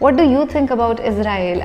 What do you think about Israel?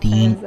3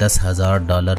$10,000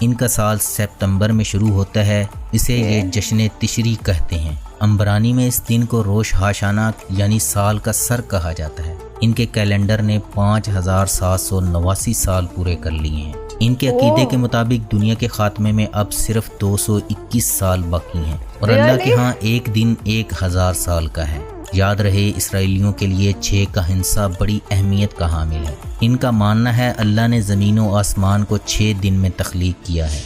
ان کا سال سپتمبر میں شروع ہوتا ہے، اسے یہ جشن تشری کہتے ہیں۔ عمبرانی میں اس دن کو روش ہاشانہ یعنی سال کا سر کہا جاتا ہے۔ ان کے کیلنڈر نے 5789 سال پورے کر لیے ہیں۔ ان کے عقیدے کے مطابق دنیا کے خاتمے میں اب صرف 221 سال باقی ہیں اور اللہ کے ہاں ایک دن 1000 سال کا ہے۔ یاد رہے اسرائیلیوں کے لیے 6 کا ہندسہ بڑی اہمیت کا حامل ہے۔ ان کا ماننا ہے اللہ نے زمین و آسمان کو 6 دن میں تخلیق کیا ہے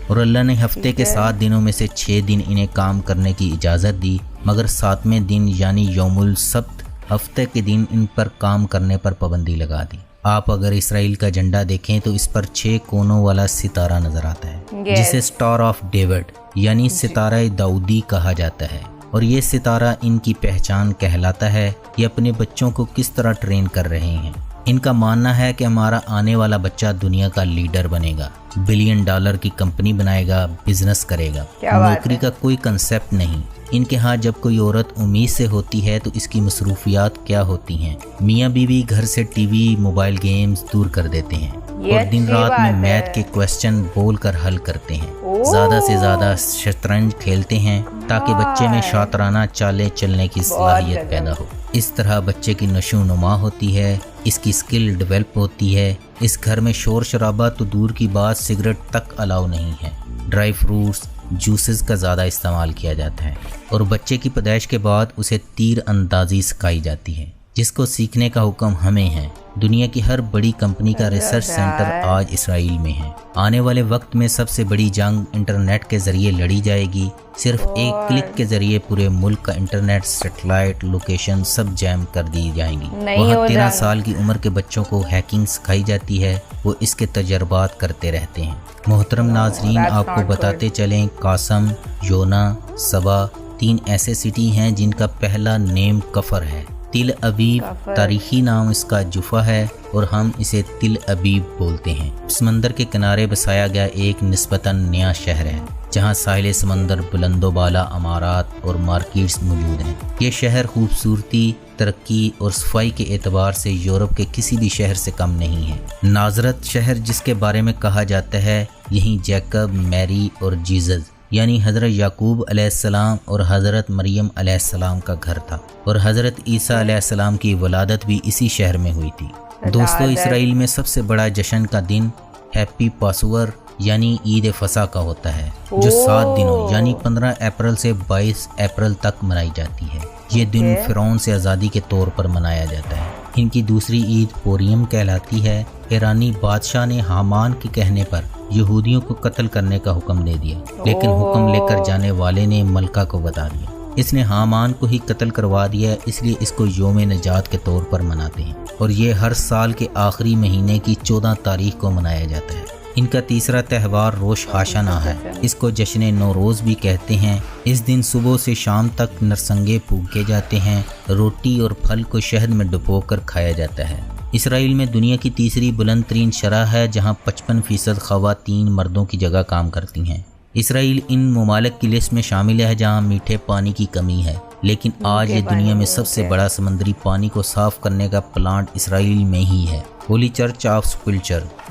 اور اللہ نے ہفتے کے 7 دنوں میں سے 6 دن انہیں کام کرنے کی اجازت دی، مگر 7ویں دن یعنی یوم السبت ہفتے کے دن ان پر کام کرنے پر پابندی لگا دی۔ آپ اگر اسرائیل کا جھنڈا دیکھیں تو اس پر 6 کونوں والا ستارہ نظر آتا ہے جسے سٹار آف ڈیوڈ یعنی ستارہ داؤدی کہا جاتا ہے، اور یہ ستارہ ان کی پہچان کہلاتا ہے۔ یہ اپنے بچوں کو کس طرح ٹرین کر رہے ہیں۔ ان کا ماننا ہے کہ ہمارا آنے والا بچہ دنیا کا لیڈر بنے گا، $1 بلین کی کمپنی بنائے گا، بزنس کرے گا۔ نوکری کا کوئی کنسیپٹ نہیں۔ ان کے ہاں جب کوئی عورت امید سے ہوتی ہے تو اس کی مصروفیات کیا ہوتی ہیں۔ میاں بیوی گھر سے ٹی وی، موبائل گیمز دور کر دیتے ہیں اور دن رات میں میتھ کے کوسچن بول کر حل کرتے ہیں۔ زیادہ سے زیادہ شطرنج کھیلتے ہیں تاکہ بچے میں شاطرانہ چالیں چلنے کی صلاحیت پیدا ہو۔ اس طرح بچے کی نشو و نما ہوتی ہے، اس کی سکل ڈیولپ ہوتی ہے۔ اس گھر میں شور شرابہ تو دور کی بات، سگریٹ تک الاؤ نہیں ہے۔ ڈرائی فروٹس، جوسز کا زیادہ استعمال کیا جاتا ہے اور بچے کی پیدائش کے بعد اسے تیر اندازی سکھائی جاتی ہے، جس کو سیکھنے کا حکم ہمیں ہے۔ دنیا کی ہر بڑی کمپنی کا ریسرچ سینٹر آج اسرائیل میں ہے۔ آنے والے وقت میں سب سے بڑی جنگ انٹرنیٹ کے ذریعے لڑی جائے گی۔ صرف ایک کلک کے ذریعے پورے ملک کا انٹرنیٹ، سیٹلائٹ لوکیشن سب جیم کر دی جائیں گی۔ وہاں 13 سال کی عمر کے بچوں کو ہیکنگ سکھائی جاتی ہے، وہ اس کے تجربات کرتے رہتے ہیں۔ محترم ناظرین، آپ کو بتاتے چلیں، قاسم، یونا، سبا 3 ایسے سٹی ہیں جن کا پہلا نیم کفر ہے۔ تل ابیب تاریخی نام اس کا جفا ہے اور ہم اسے تل ابیب بولتے ہیں۔ سمندر کے کنارے بسایا گیا ایک نسبتاً نیا شہر ہے جہاں ساحل سمندر، بلند و بالا عمارات اور مارکیٹس موجود ہیں۔ یہ شہر خوبصورتی، ترقی اور صفائی کے اعتبار سے یورپ کے کسی بھی شہر سے کم نہیں ہے۔ نازرت شہر جس کے بارے میں کہا جاتا ہے یہیں جیکب، میری اور جیزس یعنی حضرت یعقوب علیہ السلام اور حضرت مریم علیہ السلام کا گھر تھا، اور حضرت عیسیٰ علیہ السلام کی ولادت بھی اسی شہر میں ہوئی تھی۔ دوستو، اسرائیل میں سب سے بڑا جشن کا دن ہیپی پاسور یعنی عید فصح کا ہوتا ہے، جو 7 دنوں یعنی 15 اپریل سے 22 اپریل تک منائی جاتی ہے۔ یہ دن فرعون سے آزادی کے طور پر منایا جاتا ہے۔ ان کی دوسری عید پوریم کہلاتی ہے۔ ایرانی بادشاہ نے حامان کے کہنے پر یہودیوں کو قتل کرنے کا حکم دے دیا، لیکن حکم لے کر جانے والے نے ملکہ کو بتا دیا۔ اس نے حامان کو ہی قتل کروا دیا، اس لیے اس کو یوم نجات کے طور پر مناتے ہیں، اور یہ ہر سال کے آخری مہینے کی 14 تاریخ کو منایا جاتا ہے۔ ان کا تیسرا تہوار روش ہاشانہ ہے، اس کو جشن نوروز بھی کہتے ہیں۔ اس دن صبح سے شام تک نرسنگے پھونکے جاتے ہیں، روٹی اور پھل کو شہد میں ڈبو کر کھایا جاتا ہے۔ اسرائیل میں دنیا کی تیسری بلند ترین شرح ہے، جہاں 55% خواتین مردوں کی جگہ کام کرتی ہیں۔ اسرائیل ان ممالک کی لسٹ میں شامل ہے جہاں میٹھے پانی کی کمی ہے، لیکن آج یہ دنیا میں سب سے بڑا سمندری پانی کو صاف کرنے کا پلانٹ اسرائیل میں ہی ہے۔ ہولی چرچ آف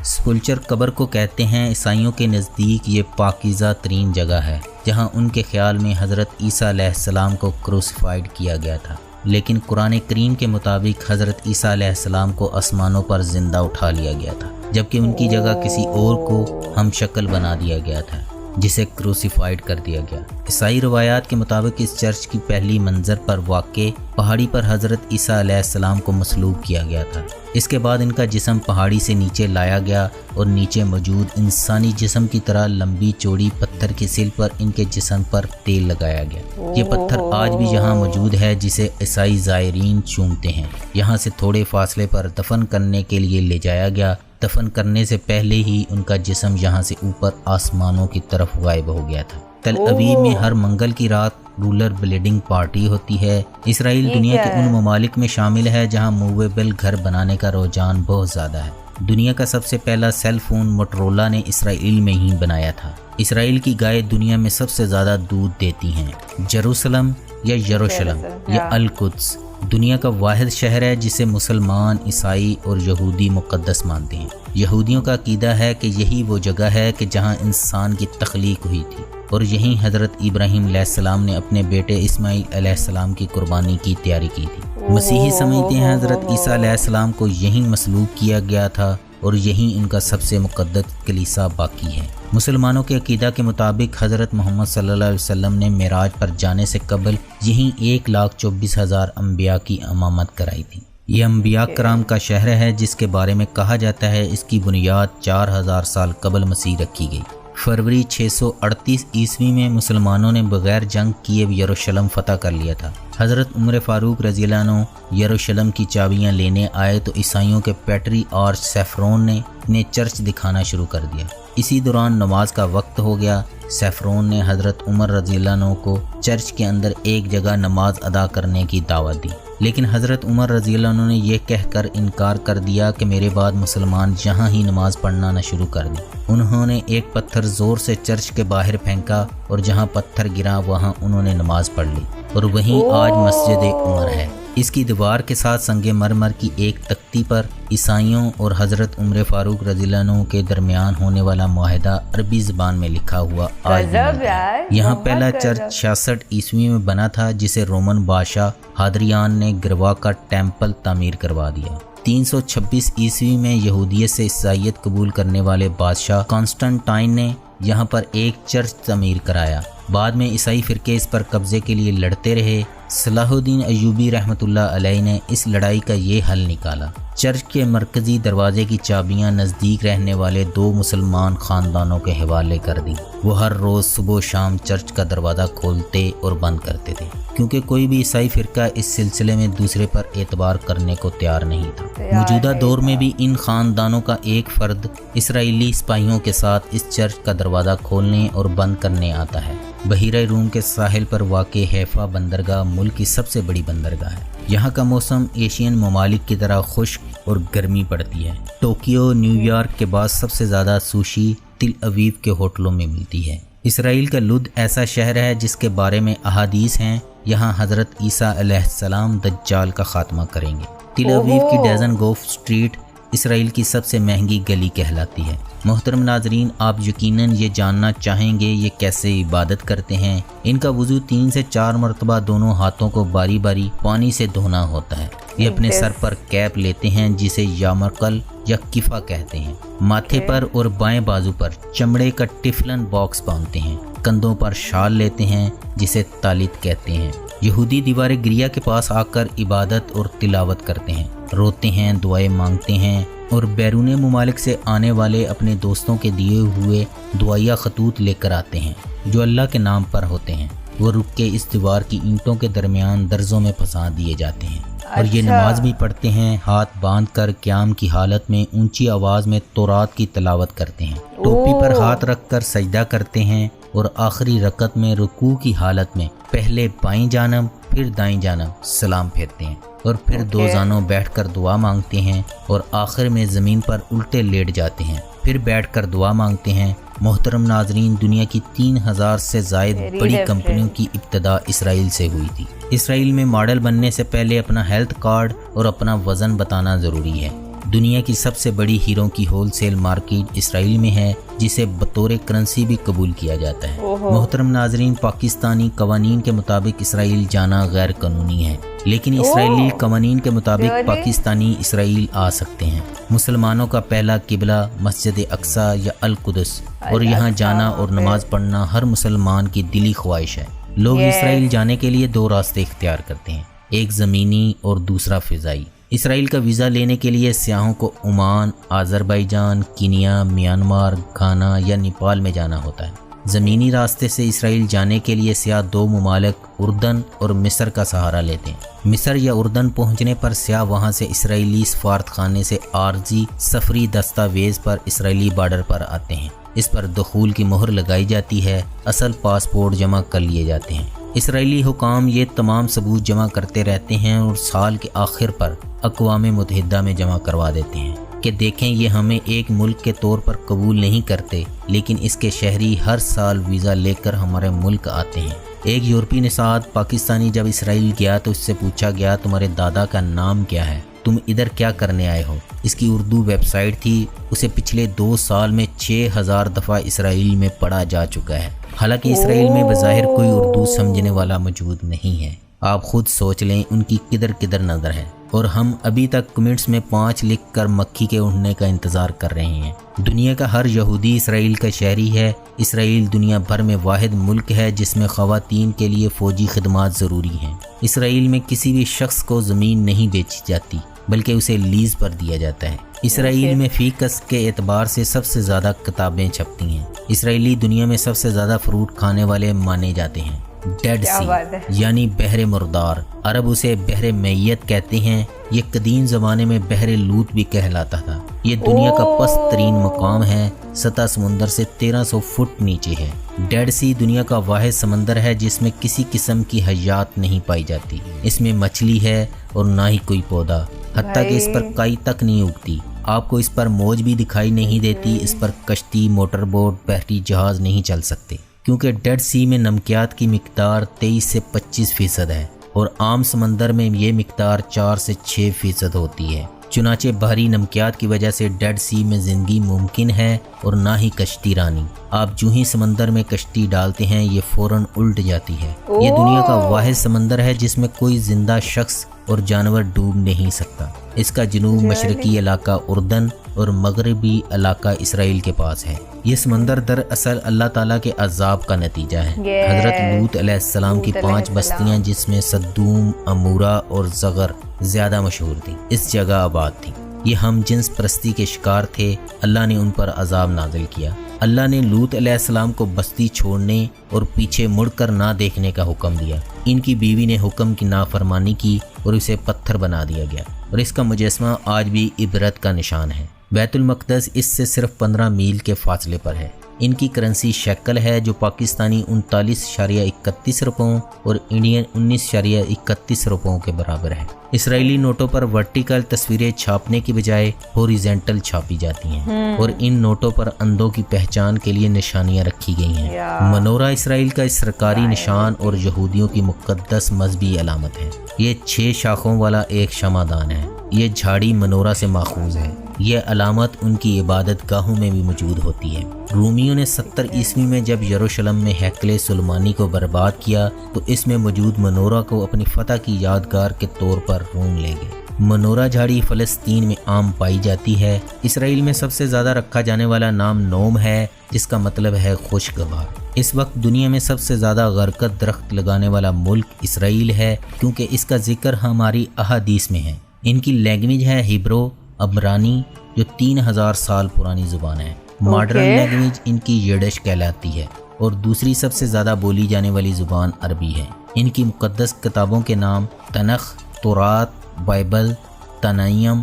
سپلچر قبر کو کہتے ہیں۔ عیسائیوں کے نزدیک یہ پاکیزہ ترین جگہ ہے، جہاں ان کے خیال میں حضرت عیسیٰ علیہ السلام کو کروسیفائیڈ کیا گیا تھا، لیکن قرآن کریم کے مطابق حضرت عیسیٰ علیہ السلام کو آسمانوں پر زندہ اٹھا لیا گیا تھا، جبکہ ان کی جگہ کسی اور کو ہم شکل بنا دیا گیا تھا جسے کروسیفائیڈ کر دیا گیا۔ عیسائی روایات کے مطابق اس چرچ کی پہلی منظر پر واقع پہاڑی پر حضرت عیسیٰ علیہ السلام کو مصلوب کیا گیا تھا۔ اس کے بعد ان کا جسم پہاڑی سے نیچے لایا گیا اور نیچے موجود انسانی جسم کی طرح لمبی چوڑی پتھر کی سل پر ان کے جسم پر تیل لگایا گیا۔ یہ پتھر آج بھی یہاں موجود ہے، جسے عیسائی زائرین چومتے ہیں۔ یہاں سے تھوڑے فاصلے پر دفن کرنے کے لیے لے جایا گیا۔ دفن کرنے سے پہلے ہی ان کا جسم یہاں سے اوپر آسمانوں کی طرف غائب ہو گیا تھا۔ تل ابیب میں ہر منگل کی رات رولر بلیڈنگ پارٹی ہوتی ہے۔ اسرائیل دنیا کے ان ممالک میں شامل ہے جہاں موویبل گھر بنانے کا رجحان بہت زیادہ ہے۔ دنیا کا سب سے پہلا سیل فون موٹرولا نے اسرائیل میں ہی بنایا تھا۔ اسرائیل کی گائے دنیا میں سب سے زیادہ دودھ دیتی ہیں۔ جروسلم یا یروشلم یا القدس دنیا کا واحد شہر ہے جسے مسلمان، عیسائی اور یہودی مقدس مانتے ہیں۔ یہودیوں کا عقیدہ ہے کہ یہی وہ جگہ ہے کہ جہاں انسان کی تخلیق ہوئی تھی، اور یہیں حضرت ابراہیم علیہ السلام نے اپنے بیٹے اسماعیل علیہ السلام کی قربانی کی تیاری کی تھی۔ مسیحی سمجھتے ہیں حضرت عیسیٰ علیہ السلام کو یہیں مصلوب کیا گیا تھا اور یہیں ان کا سب سے مقدس کلیسا باقی ہے۔ مسلمانوں کے عقیدہ کے مطابق حضرت محمد صلی اللہ علیہ وسلم نے معراج پر جانے سے قبل یہیں 1,24,000 انبیاء کی امامت کرائی تھی۔ یہ انبیاء کرام کا شہر ہے جس کے بارے میں کہا جاتا ہے اس کی بنیاد 4,000 سال قبل مسیح رکھی گئی۔ فروری 638 عیسوی میں مسلمانوں نے بغیر جنگ کیے یروشلم فتح کر لیا تھا۔ حضرت عمر فاروق رضی اللہ عنہ یروشلم کی چابیاں لینے آئے تو عیسائیوں کے پیٹری آرچ سیفرون نے انہیں چرچ دکھانا شروع کر دیا۔ اسی دوران نماز کا وقت ہو گیا۔ سیفرون نے حضرت عمر رضی اللہ عنہ کو چرچ کے اندر ایک جگہ نماز ادا کرنے کی دعوت دی، لیکن حضرت عمر رضی اللہ عنہ نے یہ کہہ کر انکار کر دیا کہ میرے بعد مسلمان یہاں ہی نماز پڑھنا نہ شروع کر دیں۔ انہوں نے ایک پتھر زور سے چرچ کے باہر پھینکا اور جہاں پتھر گرا وہاں انہوں نے نماز پڑھ لی، اور وہیں آج مسجد عمر ہے۔ اس کی دیوار کے ساتھ سنگ مرمر کی ایک تختی پر عیسائیوں اور حضرت عمر فاروق رضی اللہ عنہ کے درمیان ہونے والا معاہدہ عربی زبان میں لکھا ہوا آج بھی ملتا ہے۔ یہاں پہلا چرچ 66 عیسوی میں بنا تھا جسے رومن بادشاہ ہادریان نے گروا کا ٹیمپل تعمیر کروا دیا۔ 326 عیسوی میں یہودیت سے عیسائیت قبول کرنے والے بادشاہ کانسٹنٹائن نے یہاں پر ایک چرچ تعمیر کرایا۔ بعد میں عیسائی فرقے اس پر قبضے کے لیے لڑتے رہے۔ صلاح الدین ایوبی رحمۃ اللہ علیہ نے اس لڑائی کا یہ حل نکالا۔ چرچ کے مرکزی دروازے کی چابیاں نزدیک رہنے والے 2 مسلمان خاندانوں کے حوالے کر دیں۔ وہ ہر روز صبح و شام چرچ کا دروازہ کھولتے اور بند کرتے تھے، کیونکہ کوئی بھی عیسائی فرقہ اس سلسلے میں دوسرے پر اعتبار کرنے کو تیار نہیں تھا۔ موجودہ دور میں بھی ان خاندانوں کا ایک فرد اسرائیلی سپاہیوں کے ساتھ اس چرچ کا دروازہ کھولنے اور بند کرنے آتا ہے۔ بحیرہ روم کے ساحل پر واقع حیفا بندرگاہ ملک کی سب سے بڑی بندرگاہ ہے۔ یہاں کا موسم ایشین ممالک کی طرح خشک اور گرمی پڑتی ہے۔ ٹوکیو، نیو یارک کے بعد سب سے زیادہ سوشی تل اویو کے ہوٹلوں میں ملتی ہے۔ اسرائیل کا لد ایسا شہر ہے جس کے بارے میں احادیث ہیں، یہاں حضرت عیسیٰ علیہ السلام دجال کا خاتمہ کریں گے۔ تل اویو کی ڈیزن گوف اسٹریٹ اسرائیل کی سب سے مہنگی گلی کہلاتی ہے۔ محترم ناظرین، آپ یقیناً یہ جاننا چاہیں گے یہ کیسے عبادت کرتے ہیں۔ ان کا وضو 3 سے 4 مرتبہ دونوں ہاتھوں کو باری باری پانی سے دھونا ہوتا ہے۔ یہ اپنے سر پر کیپ لیتے ہیں جسے یامرکل یا کفا کہتے ہیں۔ ماتھے پر اور بائیں بازو پر چمڑے کا ٹفلن باکس باندھتے ہیں۔ کندھوں پر شال لیتے ہیں جسے تالیت کہتے ہیں۔ یہودی دیوار گریا کے پاس آ کر عبادت اور تلاوت کرتے ہیں، روتے ہیں، دعائیں مانگتے ہیں اور بیرون ممالک سے آنے والے اپنے دوستوں کے دیے ہوئے دعائیہ خطوط لے کر آتے ہیں جو اللہ کے نام پر ہوتے ہیں۔ وہ رک کے اس دیوار کی اینٹوں کے درمیان درزوں میں پھنسا دیے جاتے ہیں اور یہ نماز بھی پڑھتے ہیں، ہاتھ باندھ کر قیام کی حالت میں اونچی آواز میں تورات کی تلاوت کرتے ہیں، ٹوپی پر ہاتھ رکھ کر سجدہ کرتے ہیں اور آخری رکعت میں رکوع کی حالت میں پہلے بائیں جانب پھر دائیں جانب سلام پھیرتے ہیں اور پھر 2 زانوں بیٹھ کر دعا مانگتے ہیں اور آخر میں زمین پر الٹے لیٹ جاتے ہیں، پھر بیٹھ کر دعا مانگتے ہیں۔ محترم ناظرین، دنیا کی 3000 سے زائد بڑی کمپنیوں کی ابتدا اسرائیل سے ہوئی تھی۔ اسرائیل میں ماڈل بننے سے پہلے اپنا ہیلتھ کارڈ اور اپنا وزن بتانا ضروری ہے۔ دنیا کی سب سے بڑی ہیروں کی ہول سیل مارکیٹ اسرائیل میں ہے جسے بطور کرنسی بھی قبول کیا جاتا ہے۔ محترم ناظرین، پاکستانی قوانین کے مطابق اسرائیل جانا غیر قانونی ہے، لیکن اسرائیلی قوانین کے مطابق پاکستانی اسرائیل آ سکتے ہیں۔ مسلمانوں کا پہلا قبلہ مسجد اقصی یا القدس، اور یہاں جانا اور نماز پڑھنا ہر مسلمان کی دلی خواہش ہے۔ لوگ اسرائیل جانے کے لیے 2 راستے اختیار کرتے ہیں، ایک زمینی اور دوسرا فضائی۔ اسرائیل کا ویزا لینے کے لیے سیاحوں کو Oman, Azerbaijan, Kenya, Myanmar, Ghana یا نیپال میں جانا ہوتا ہے۔ زمینی راستے سے اسرائیل جانے کے لیے سیاح 2 ممالک اردن اور مصر کا سہارا لیتے ہیں۔ مصر یا اردن پہنچنے پر سیاح وہاں سے اسرائیلی سفارت خانے سے عارضی سفری دستاویز پر اسرائیلی بارڈر پر آتے ہیں۔ اس پر دخول کی مہر لگائی جاتی ہے، اصل پاسپورٹ جمع کر لیے جاتے ہیں۔ اسرائیلی حکام یہ تمام ثبوت جمع کرتے رہتے ہیں اور سال کے آخر پر اقوام متحدہ میں جمع کروا دیتے ہیں کہ دیکھیں یہ ہمیں ایک ملک کے طور پر قبول نہیں کرتے، لیکن اس کے شہری ہر سال ویزا لے کر ہمارے ملک آتے ہیں۔ ایک یورپی نے ساتھ پاکستانی جب اسرائیل گیا تو اس سے پوچھا گیا تمہارے دادا کا نام کیا ہے، تم ادھر کیا کرنے آئے ہو؟ اس کی اردو ویب سائٹ تھی، اسے پچھلے 2 سال میں 6000 دفعہ اسرائیل میں پڑھا جا چکا ہے۔ حالانکہ اسرائیل میں بظاہر کوئی اردو سمجھنے والا موجود نہیں ہے۔ آپ خود سوچ لیں ان کی کدھر نظر ہے، اور ہم ابھی تک کمنٹس میں 5 لکھ کر مکھی کے اڑنے کا انتظار کر رہے ہیں۔ دنیا کا ہر یہودی اسرائیل کا شہری ہے۔ اسرائیل دنیا بھر میں واحد ملک ہے جس میں خواتین کے لیے فوجی خدمات ضروری ہیں۔ اسرائیل میں کسی بھی شخص کو زمین نہیں بیچی جاتی بلکہ اسے لیز پر دیا جاتا ہے۔ اسرائیل میں فی کس کے اعتبار سے سب سے زیادہ کتابیں چھپتی ہیں۔ اسرائیلی دنیا میں سب سے زیادہ فروٹ کھانے والے مانے جاتے ہیں۔ ڈیڈ سی یعنی بحر مردار، عرب اسے بحر میت کہتے ہیں۔ یہ قدیم زمانے میں بحر لوط بھی کہلاتا تھا۔ یہ دنیا کا پست ترین مقام ہے، سطح سمندر سے 1300 فٹ نیچے ہے۔ ڈیڈ سی دنیا کا واحد سمندر ہے جس میں کسی قسم کی حیات نہیں پائی جاتی۔ اس میں مچھلی ہے اور نہ ہی کوئی پودا، حتیٰ کہ اس پر کائی تک نہیں اگتی۔ آپ کو اس پر موج بھی دکھائی نہیں دیتی۔ اس پر کشتی، موٹر بوٹ، بحری جہاز نہیں چل سکتے کیونکہ ڈیڈ سی میں نمکیات کی مقدار 23 سے 25% ہے، اور عام سمندر میں یہ مقدار 4 سے 6% ہوتی ہے۔ چنانچہ بحری نمکیات کی وجہ سے ڈیڈ سی میں زندگی ممکن ہے اور نہ ہی کشتی رانی۔ آپ جو ہی سمندر میں کشتی ڈالتے ہیں یہ فوراً الٹ جاتی ہے۔ یہ دنیا کا واحد سمندر ہے جس میں کوئی زندہ شخص اور جانور ڈوب نہیں سکتا۔ اس کا جنوب مشرقی علاقہ اردن اور مغربی علاقہ اسرائیل کے پاس ہے۔ یہ سمندر دراصل اللہ تعالیٰ کے عذاب کا نتیجہ ہے۔ حضرت لوط علیہ السلام کی 5 بستیاں جس میں صدوم، عمورہ اور زغر زیادہ مشہور تھیں، اس جگہ آباد تھیں۔ یہ ہم جنس پرستی کے شکار تھے۔ اللہ نے ان پر عذاب نازل کیا۔ اللہ نے لوط علیہ السلام کو بستی چھوڑنے اور پیچھے مڑ کر نہ دیکھنے کا حکم دیا۔ ان کی بیوی نے حکم کی نافرمانی کی اور اسے پتھر بنا دیا گیا، اور اس کا مجسمہ آج بھی عبرت کا نشان ہے۔ بیت المقدس اس سے صرف 15 میل کے فاصلے پر ہے۔ ان کی کرنسی شیکل ہے جو پاکستانی 39.31 روپوں اور انڈین 19.31 روپوں کے برابر ہے۔ اسرائیلی نوٹوں پر ورٹیکل تصویریں چھاپنے کی بجائے ہوریزنٹل چھاپی جاتی ہیں، اور ان نوٹوں پر اندھوں کی پہچان کے لیے نشانیاں رکھی گئی ہیں۔ منورہ اسرائیل کا سرکاری نشان اور یہودیوں کی مقدس مذہبی علامت ہے۔ یہ 6 شاخوں والا ایک شمعدان ہے۔ یہ جھاڑی منورہ سے ماخوذ ہے۔ یہ علامت ان کی عبادت گاہوں میں بھی موجود ہوتی ہے۔ رومیوں نے 70 عیسوی میں جب یروشلم میں ہیکل سلیمانی کو برباد کیا تو اس میں موجود منورہ کو اپنی فتح کی یادگار کے طور پر روم لے گئے۔ منورہ جھاڑی فلسطین میں عام پائی جاتی ہے۔ اسرائیل میں سب سے زیادہ رکھا جانے والا نام نوم ہے جس کا مطلب ہے خوشگوار۔ اس وقت دنیا میں سب سے زیادہ غرقت درخت لگانے والا ملک اسرائیل ہے کیونکہ اس کا ذکر ہماری احادیث میں ہے۔ ان کی لینگویج ہے ہیبرو عبرانی جو 3000 سال پرانی زبان ہے۔ ماڈرن لینگویج ان کی یڈش کہلاتی ہے، اور دوسری سب سے زیادہ بولی جانے والی زبان عربی ہے۔ ان کی مقدس کتابوں کے نام تنخ، تورات، بائبل، تنائم،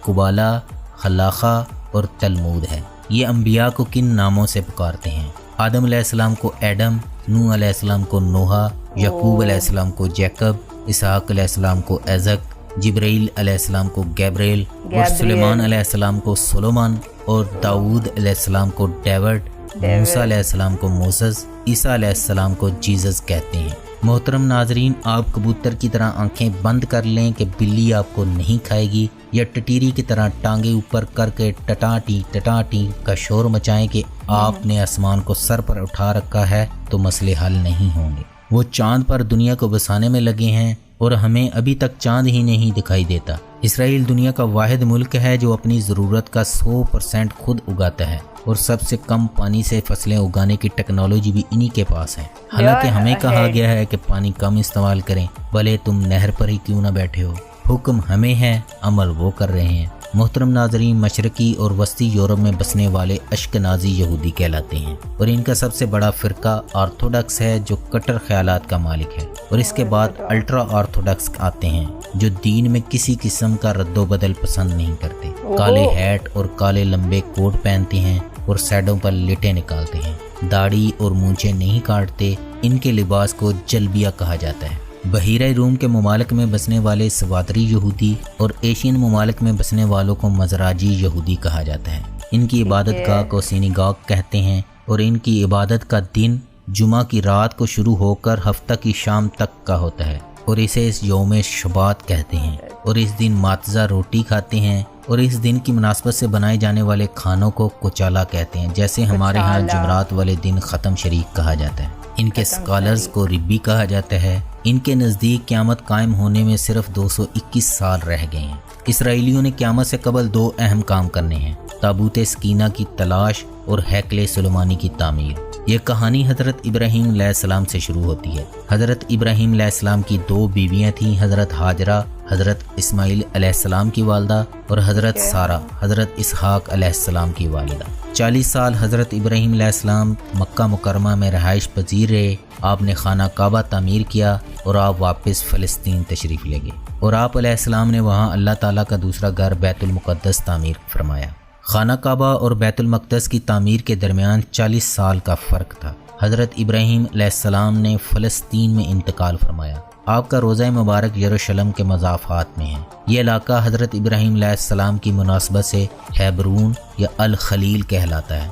قبالہ، خلاقہ اور تلمود ہے۔ یہ انبیاء کو کن ناموں سے پکارتے ہیں؟ آدم علیہ السلام کو ایڈم، نوح علیہ السلام کو نوحہ، یعقوب علیہ السلام کو جیکب، اسحاق علیہ السلام کو ایزک، جبرائیل علیہ السلام کو گیبریل، اور سلیمان علیہ السلام کو سولومان، اور داؤد علیہ السلام کو ڈیوڈ، موسیٰ علیہ السلام کو موسیس، عیسیٰ علیہ السلام کو جیزس کہتے ہیں۔ محترم ناظرین، آپ کبوتر کی طرح آنکھیں بند کر لیں کہ بلی آپ کو نہیں کھائے گی، یا ٹٹیری کی طرح ٹانگیں اوپر کر کے ٹٹاٹی کا شور مچائیں کہ آپ نے آسمان کو سر پر اٹھا رکھا ہے تو مسئلے حل نہیں ہوں گے۔ وہ چاند پر دنیا کو بسانے میں لگے ہیں اور ہمیں ابھی تک چاند ہی نہیں دکھائی دیتا۔ اسرائیل دنیا کا واحد ملک ہے جو اپنی ضرورت کا 100% خود اگاتا ہے، اور سب سے کم پانی سے فصلیں اگانے کی ٹیکنالوجی بھی انہی کے پاس ہے۔ حالانکہ ہمیں کہا گیا ہے کہ پانی کم استعمال کریں، بھلے تم نہر پر ہی کیوں نہ بیٹھے ہو۔ حکم ہمیں ہے، عمل وہ کر رہے ہیں۔ محترم ناظرین، مشرقی اور وسطی یورپ میں بسنے والے اشکنازی یہودی کہلاتے ہیں، اور ان کا سب سے بڑا فرقہ آرتھوڈکس ہے جو کٹر خیالات کا مالک ہے، اور اس کے بعد الٹرا آرتھوڈکس آتے ہیں جو دین میں کسی قسم کا رد و بدل پسند نہیں کرتے۔ کالے ہیٹ اور کالے لمبے کوٹ پہنتے ہیں اور سیڈوں پر لٹیں نکالتے ہیں۔ داڑھی اور مونچھیں نہیں کاٹتے۔ ان کے لباس کو جلبیہ کہا جاتا ہے۔ بحیرہ روم کے ممالک میں بسنے والے سواتری یہودی اور ایشین ممالک میں بسنے والوں کو مزراجی یہودی کہا جاتا ہے۔ ان کی عبادت گاہ کو سینیگاگ کہتے ہیں، اور ان کی عبادت کا دن جمعہ کی رات کو شروع ہو کر ہفتہ کی شام تک کا ہوتا ہے اور اسے اس یوم شبات کہتے ہیں، اور اس دن ماتزہ روٹی کھاتے ہیں، اور اس دن کی مناسبت سے بنائے جانے والے کھانوں کو کچالا کہتے ہیں، جیسے ہمارے ہاں جمعرات والے دن ختم شریک کہا جاتا ہے۔ ان کے سکالرز کو ربی کہا جاتا ہے۔ ان کے نزدیک قیامت قائم ہونے میں صرف 221 سال رہ گئے ہیں۔ اسرائیلیوں نے قیامت سے قبل 2 اہم کام کرنے ہیں: تابوت سکینہ کی تلاش اور ہیکل سلیمانی کی تعمیر۔ یہ کہانی حضرت ابراہیم علیہ السلام سے شروع ہوتی ہے۔ حضرت ابراہیم علیہ السلام کی 2 بیویاں تھیں، حضرت ہاجرہ حضرت اسماعیل علیہ السلام کی والدہ اور حضرت سارہ حضرت اسحاق علیہ السلام کی والدہ۔ 40 سال حضرت ابراہیم علیہ السلام مکہ مکرمہ میں رہائش پذیر رہے۔ آپ نے خانہ کعبہ تعمیر کیا اور آپ واپس فلسطین تشریف لے گئے، اور آپ علیہ السلام نے وہاں اللہ تعالیٰ کا دوسرا گھر بیت المقدس تعمیر فرمایا۔ خانہ کعبہ اور بیت المقدس کی تعمیر کے درمیان 40 سال کا فرق تھا۔ حضرت ابراہیم علیہ السلام نے فلسطین میں انتقال فرمایا۔ آپ کا روضہ مبارک یروشلم کے مضافات میں ہے۔ یہ علاقہ حضرت ابراہیم علیہ السلام کی مناسبت سے ہیبرون یا الخلیل کہلاتا ہے۔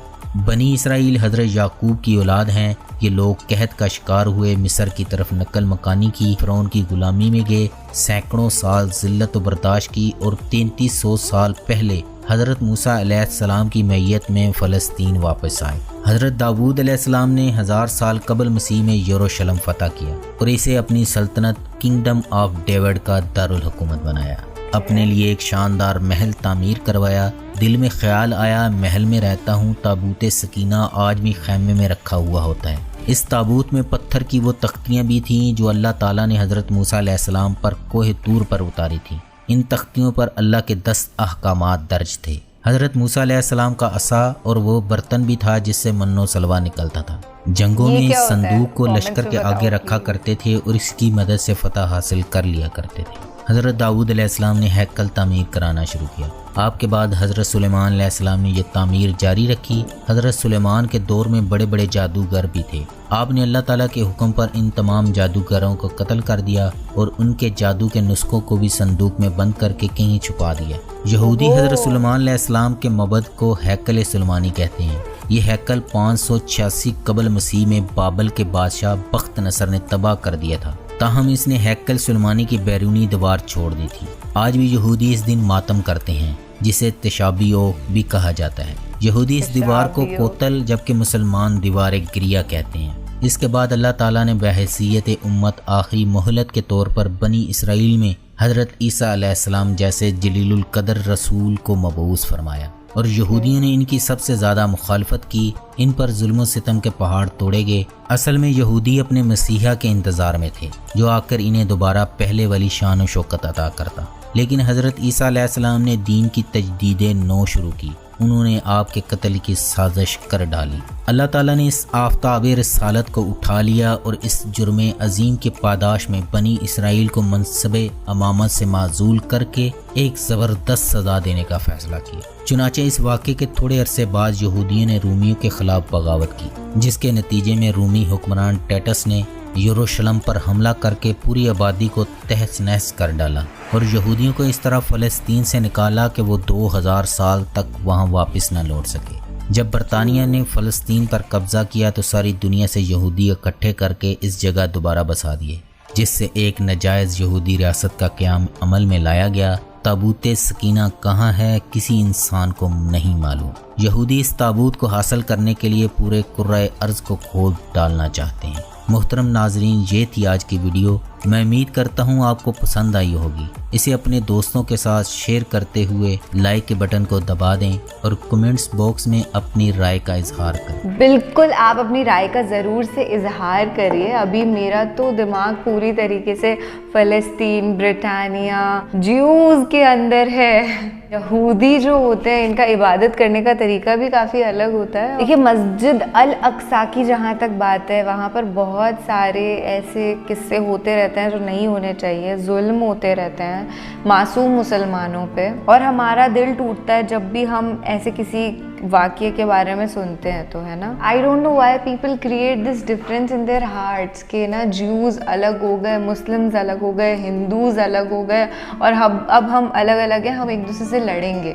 بنی اسرائیل حضرت یعقوب کی اولاد ہیں۔ یہ لوگ قحط کا شکار ہوئے، مصر کی طرف نقل مکانی کی، فرعون کی غلامی میں گئے، سینکڑوں سال ذلت و برداشت کی، اور 3300 سال پہلے حضرت موسیٰ علیہ السلام کی معیت میں فلسطین واپس آئے۔ حضرت داؤد علیہ السلام نے 1000 سال قبل مسیح میں یروشلم فتح کیا اور اسے اپنی سلطنت کنگڈم آف ڈیوڈ کا دارالحکومت بنایا۔ اپنے لیے ایک شاندار محل تعمیر کروایا۔ دل میں خیال آیا، محل میں رہتا ہوں، تابوت سکینہ آج بھی خیمے میں رکھا ہوا ہوتا ہے۔ اس تابوت میں پتھر کی وہ تختیاں بھی تھیں جو اللہ تعالیٰ نے حضرت موسیٰ علیہ السلام پر کوہ طور پر اتاری تھیں۔ ان تختیوں پر اللہ کے 10 احکامات درج تھے۔ حضرت موسیٰ علیہ السلام کا عصا اور وہ برتن بھی تھا جس سے من و سلوہ نکلتا تھا۔ جنگوں میں اس صندوق کو لشکر کے آگے رکھا کرتے تھے اور اس کی مدد سے فتح حاصل کر لیا کرتے تھے۔ حضرت داؤد علیہ السلام نے ہیکل تعمیر کرانا شروع کیا۔ آپ کے بعد حضرت سلیمان علیہ السلام نے یہ تعمیر جاری رکھی۔ حضرت سلیمان کے دور میں بڑے بڑے جادوگر بھی تھے۔ آپ نے اللہ تعالیٰ کے حکم پر ان تمام جادوگروں کو قتل کر دیا اور ان کے جادو کے نسخوں کو بھی صندوق میں بند کر کے کہیں چھپا دیا۔ یہودی حضرت سلیمان علیہ السلام کے معبد کو ہیکل سلیمانی کہتے ہیں۔ یہ ہیکل 586 قبل مسیح میں بابل کے بادشاہ بخت نصر نے تباہ کر دیا تھا، تاہم اس نے ہیکل سلیمانی کی بیرونی دیوار چھوڑ دی تھی۔ آج بھی یہودی اس دن ماتم کرتے ہیں، جسے تشابیو بھی کہا جاتا ہے۔ یہودی اس دیوار کو کوتل جبکہ مسلمان دیوار گریہ کہتے ہیں۔ اس کے بعد اللہ تعالیٰ نے بحیثیت امت آخری مہلت کے طور پر بنی اسرائیل میں حضرت عیسیٰ علیہ السلام جیسے جلیل القدر رسول کو مبعوث فرمایا، اور یہودیوں نے ان کی سب سے زیادہ مخالفت کی۔ ان پر ظلم و ستم کے پہاڑ توڑے گئے۔ اصل میں یہودی اپنے مسیحا کے انتظار میں تھے جو آ کر انہیں دوبارہ پہلے والی شان و شوکت عطا کرتا، لیکن حضرت عیسیٰ علیہ السلام نے دین کی تجدید نو شروع کی۔ انہوں نے آپ کے قتل کی سازش کر ڈالی۔ اللہ تعالیٰ نے اس آفتاب رسالت کو اٹھا لیا اور اس جرم عظیم کے پاداش میں بنی اسرائیل کو منصب امامت سے معزول کر کے ایک زبردست سزا دینے کا فیصلہ کیا۔ چنانچہ اس واقعے کے تھوڑے عرصے بعد یہودیوں نے رومیوں کے خلاف بغاوت کی، جس کے نتیجے میں رومی حکمران ٹیٹس نے یروشلم پر حملہ کر کے پوری آبادی کو تہس نہس کر ڈالا اور یہودیوں کو اس طرح فلسطین سے نکالا کہ وہ 2000 سال تک وہاں واپس نہ لوٹ سکے۔ جب برطانیہ نے فلسطین پر قبضہ کیا تو ساری دنیا سے یہودی اکٹھے کر کے اس جگہ دوبارہ بسا دیے، جس سے ایک ناجائز یہودی ریاست کا قیام عمل میں لایا گیا۔ تابوت سکینہ کہاں ہے کسی انسان کو نہیں معلوم۔ یہودی اس تابوت کو حاصل کرنے کے لیے پورے کرۂ ارض کو کھود ڈالنا چاہتے ہیں۔ محترم ناظرین، یہ تھی آج کی ویڈیو۔ میں امید کرتا ہوں آپ کو پسند آئی ہوگی۔ اسے اپنے دوستوں کے ساتھ شیئر کرتے ہوئے لائک کے بٹن کو دبا دیں اور کمنٹس باکس میں اپنی رائے کا اظہار کریں۔ بالکل، آپ اپنی رائے کا ضرور سے اظہار کریے۔ ابھی میرا تو دماغ پوری طریقے سے فلسطین، برطانیہ، جیوز کے اندر ہے۔ یہودی جو ہوتے ہیں ان کا عبادت کرنے کا طریقہ بھی کافی الگ ہوتا ہے۔ دیکھیے، مسجد الاقصیٰ کی جہاں تک بات ہے، وہاں پر بہت سارے ایسے قصے ہوتے رہتے ہیں جو نہیں ہونے چاہیے، ظلم ہوتے رہتے ہیں معصوم مسلمانوں پہ، اور ہمارا دل ٹوٹتا ہے جب بھی ہم ایسے کسی واقعے کے بارے میں سنتے ہیں تو، ہے نا۔ I don't know why people create this difference in their hearts کہ نا جیوز الگ ہو گئے، مسلمز الگ ہو گئے، ہندوز الگ ہو گئے، اور اب ہم الگ الگ ہیں، ہم ایک دوسرے سے لڑیں گے۔